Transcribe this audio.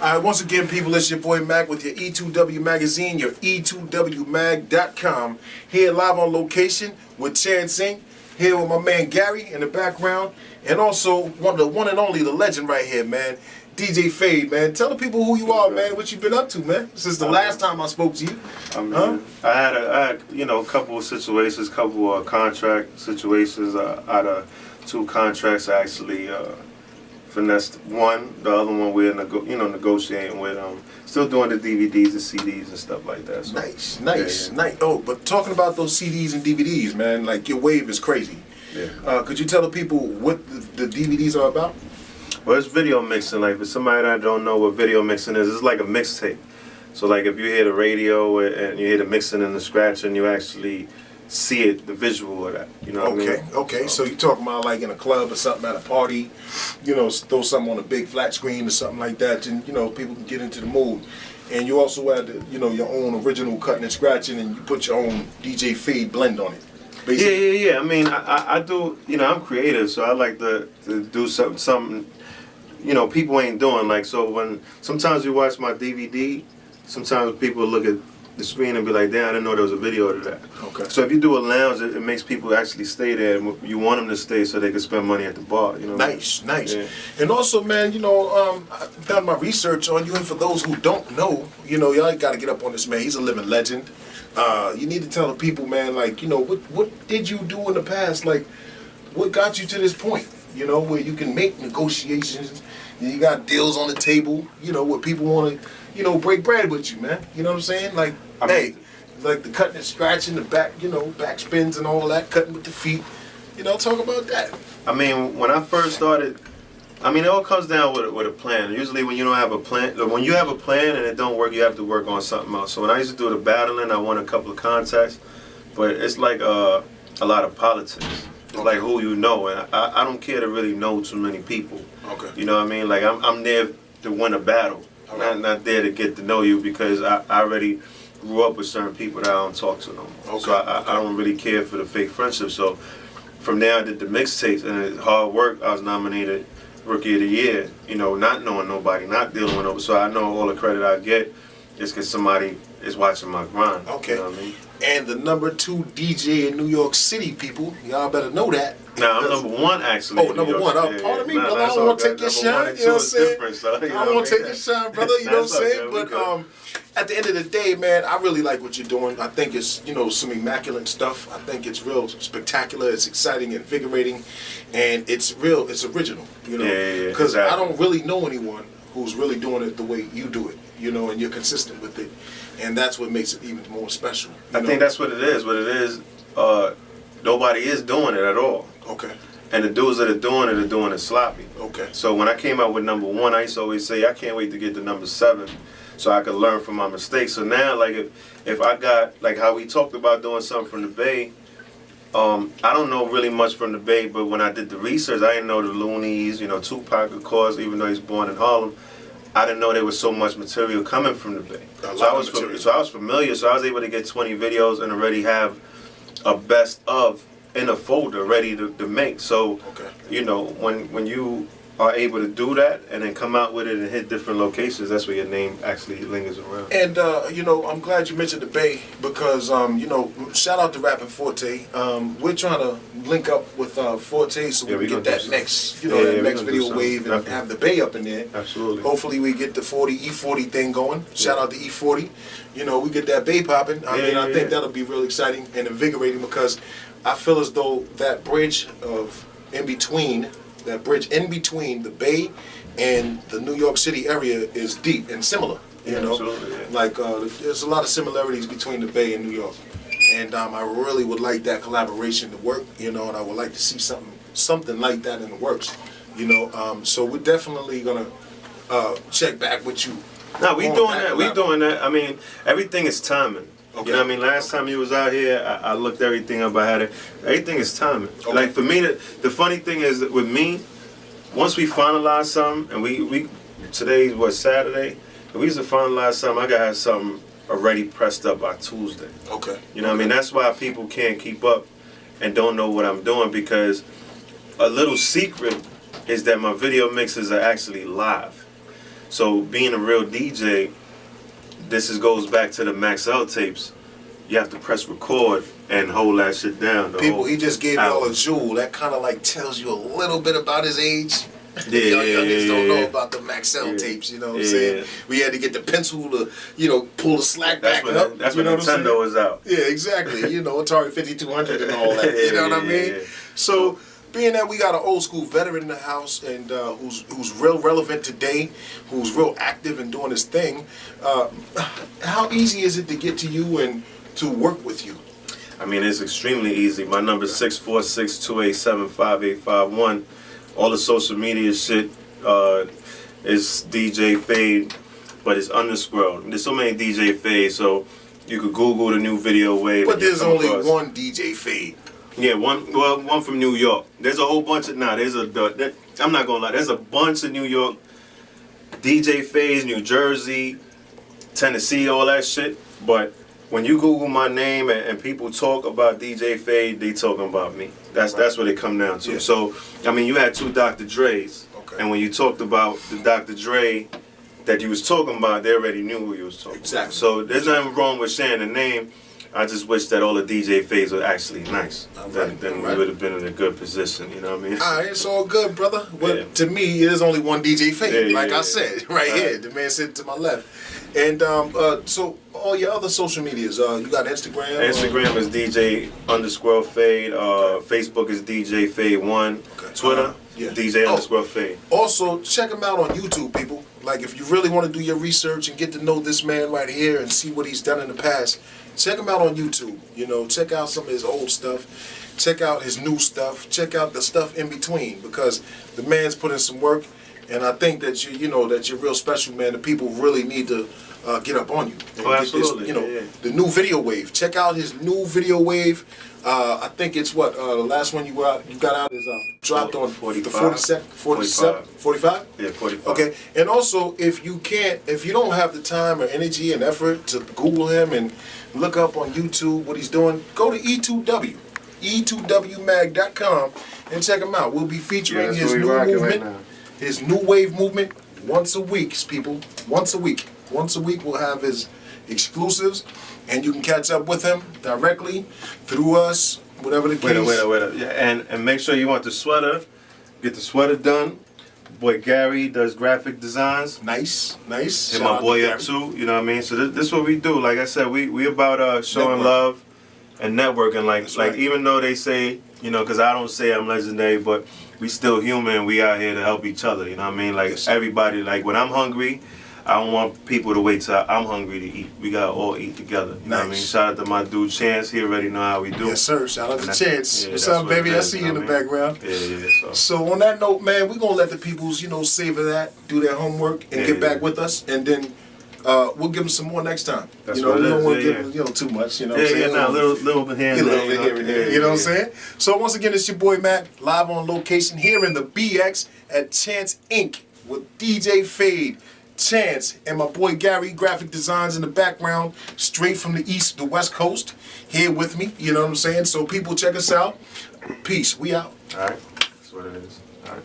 Once again, people, it's your boy Mac with your E2W magazine, your E2WMag.com. Here live on location with Chance Inc. Here with my man Gary in the background. And also, the one and only, the legend right here, man. DJ Fade, man. Tell the people who you are, man. What you been up to, man, since the last time I spoke to you. I had a couple of situations, couple of contract situations. Out of 2 contracts, I actually finessed one. The other one we're negotiating with. Still doing the DVDs and CDs and stuff like that. So. Nice. Oh, but talking about those CDs and DVDs, man, like your wave is crazy. Yeah. Could you tell the people what the DVDs are about? Well, it's video mixing. Like, for somebody that don't know what video mixing is, it's like a mixtape. So, like, if you hear the radio and you hear the mixing and the scratching, you actually see it, the visual of that. You know what I mean? Okay. So you talking about like in a club or something at a party, throw something on a big flat screen or something like that, and people can get into the mood. And you also add your own original cutting and scratching, and you put your own DJ Fade blend on it. Basically. Yeah. I mean, I do. I'm creative, so I like to do something. People ain't doing. Like, so when sometimes you watch my DVD, sometimes people look at the screen and be like, damn, I didn't know there was a video to that. Okay. So if you do a lounge, it makes people actually stay there, and you want them to stay so they can spend money at the bar. Nice. Yeah. And also, man, I've done my research on you, and for those who don't know, y'all got to get up on this man. He's a living legend. You need to tell the people, man, like, what did you do in the past? Like, what got you to this point, where you can make negotiations, you got deals on the table, where people want to, break bread with you, man. You know what I'm saying? Like, like the cutting and scratching, the back, back spins and all that, cutting with the feet. Talk about that. I mean, when I first started, it all comes down with a plan. Usually when you don't have a plan, when you have a plan and it don't work, you have to work on something else. So when I used to do the battling, I won a couple of contests, but it's like a lot of politics. It's like who you know, and I don't care to really know too many people. Okay. You know what I mean? Like, I'm there to win a battle, not there to get to know you, because I already grew up with certain people that I don't talk to no more. Okay. So I don't really care for the fake friendship. So from there I did the mixtapes, and it's hard work. I was nominated Rookie of the Year, not knowing nobody, not dealing with nobody. So I know all the credit I get is because somebody is watching my grind. Okay. You know what I mean? And the #2 DJ in New York City, people. Y'all better know that. Nah, I'm #1 actually. Oh, #1. Pardon me, brother. I don't want to take your shine. You know what I'm saying? I don't want to take your shine, brother. You know what I'm saying? But at the end of the day, man, I really like what you're doing. I think it's, some immaculate stuff. I think it's real spectacular. It's exciting, invigorating, and it's real. It's original. Because I don't really know anyone who's really doing it the way you do it. And you're consistent with it. And that's what makes it even more special. I think that's what it is. What it is, nobody is doing it at all. Okay. And the dudes that are doing it sloppy. Okay. So when I came out with #1, I used to always say, I can't wait to get to #7 so I could learn from my mistakes. So now, like, if I got, like how we talked about doing something from the Bay, I don't know really much from the Bay, but when I did the research, I didn't know the Loonies, Tupac, of course, even though he's born in Harlem. I didn't know there was so much material coming from the Bay. So I was familiar, so I was able to get 20 videos and already have a best of in a folder ready to make. So, when you are able to do that and then come out with it and hit different locations, that's where your name actually lingers around. And, I'm glad you mentioned the Bay because, shout out to Rappin' Forte. We're trying to link up with Forte so we can get that next, that next video wave and have the Bay up in there. Absolutely. Hopefully we get the E40 thing going. Shout out to E40. We get that Bay popping. I think that'll be real exciting and invigorating because I feel as though that bridge in between the Bay and the New York City area is deep and similar. Absolutely, yeah. Like there's a lot of similarities between the Bay and New York, and I really would like that collaboration to work. And I would like to see something like that in the works. So we're definitely gonna check back with you. No, we doing that. We doing that. I mean, everything is timing. Okay. You know what I mean? Last time you was out here, I looked everything up. I had it. Everything is timing. Okay. Like for me, the funny thing is that with me, once we finalize something, and we today was Saturday, if we used to finalize something, I gotta have something already pressed up by Tuesday. Okay. You know what I mean? That's why people can't keep up and don't know what I'm doing, because a little secret is that my video mixes are actually live. So being a real DJ, goes back to the Maxell tapes. You have to press record and hold that shit down. People, he just gave y'all a hour. jewel. That kind of like tells you a little bit about his age. Yeah, Y'all youngins don't know yeah. about the Maxell tapes, you know what I'm Yeah. saying? We had to get the pencil to, you know, pull the slack That's back when up. that's you when know what I'm Nintendo saying? was out. Yeah, exactly. You know, Atari 5200 and all that. You know what I mean? Yeah. So, being that we got an old school veteran in the house and who's real relevant today, who's real active and doing his thing, how easy is it to get to you and to work with you? I mean, it's extremely easy. My number is 646-287-5851. All the social media shit is DJ Fade, but it's underscore. There's so many DJ Fade, so you could Google the new video wave. But and you'll there's come only across- one DJ Fade. Yeah, one from New York. There's a whole bunch of I'm not gonna lie. There's a bunch of New York DJ Fades, New Jersey, Tennessee, all that shit. But when you Google my name and people talk about DJ Fade, they talking about me. That's what it come down to. Yeah. So I mean, you had two Dr. Dre's, Okay. and when you talked about the Dr. Dre that you was talking about, they already knew who you was talking Exactly. about. So there's nothing wrong with sharing the name. I just wish that all the DJ Fades were actually nice. Right, Then right. we would have been in a good position. You know what I mean? All right, it's all good, brother. But Yeah. to me, there's only one DJ Fade. Yeah, like yeah, I said, right Right. here, the man sitting to my left. And so all your other social medias, you got Instagram. Instagram is DJ_Fade. Facebook is DJ Fade1. Okay. Twitter, Yeah. DJ_Fade. Also, check him out on YouTube, people. Like, if you really want to do your research and get to know this man right here and see what he's done in the past, check him out on YouTube. You know, check out some of his old stuff. Check out his new stuff. Check out the stuff in between, because the man's put in some work. And I think that that you're real special, man. The people really need to get up on you. And Oh, get absolutely. This, Yeah. the new video wave. Check out his new video wave. I think it's the last one you got out is dropped on 45. 45? Yeah, 45. Okay. And also, if you don't have the time or energy and effort to Google him and look up on YouTube what he's doing, go to E2W, e2wmag.com, and check him out. We'll be featuring his new movement, his new wave movement, once a week, people. Once a week. Once a week, we'll have his exclusives, and you can catch up with him directly through us, whatever the case. Wait. Yeah, and make sure you want the sweater. Get the sweater done. Boy Gary does graphic designs. Nice. Hit Shout my out boy to up Gary. too. You know what I mean? So this is what we do. Like I said, we about showing Network. love and networking. That's Like right. even though they say, because I don't say I'm legendary, but we still human. We out here to help each other. You know what I mean? Like Yes, sir. everybody. Like when I'm hungry, I don't want people to wait till I'm hungry to eat. We gotta all eat together. You know what I mean? Nice. Shout out to my dude Chance. He already know how we do. Yes, sir. Shout out to And Chance. yeah, What's that's up, what it baby? I is, see you you in know the what I mean? background. Yeah. So. So on that note, man, we're gonna let the peoples, savor that, do their homework, and Yeah, get back yeah. with us, and then we'll give them some more next time. That's we what it don't is, want to yeah, give them, too much. You know Yeah, what I'm saying? nah, little bit here A and little there. bit here and there. You know what I'm saying? So once again, it's your boy Matt, live on location here in the BX at Chance Inc. with DJ Fade, Chance, and my boy Gary, graphic designs in the background, straight from the West Coast, here with me. You know what I'm saying? So people, check us out. Peace. We out. All right. That's what it is. All right.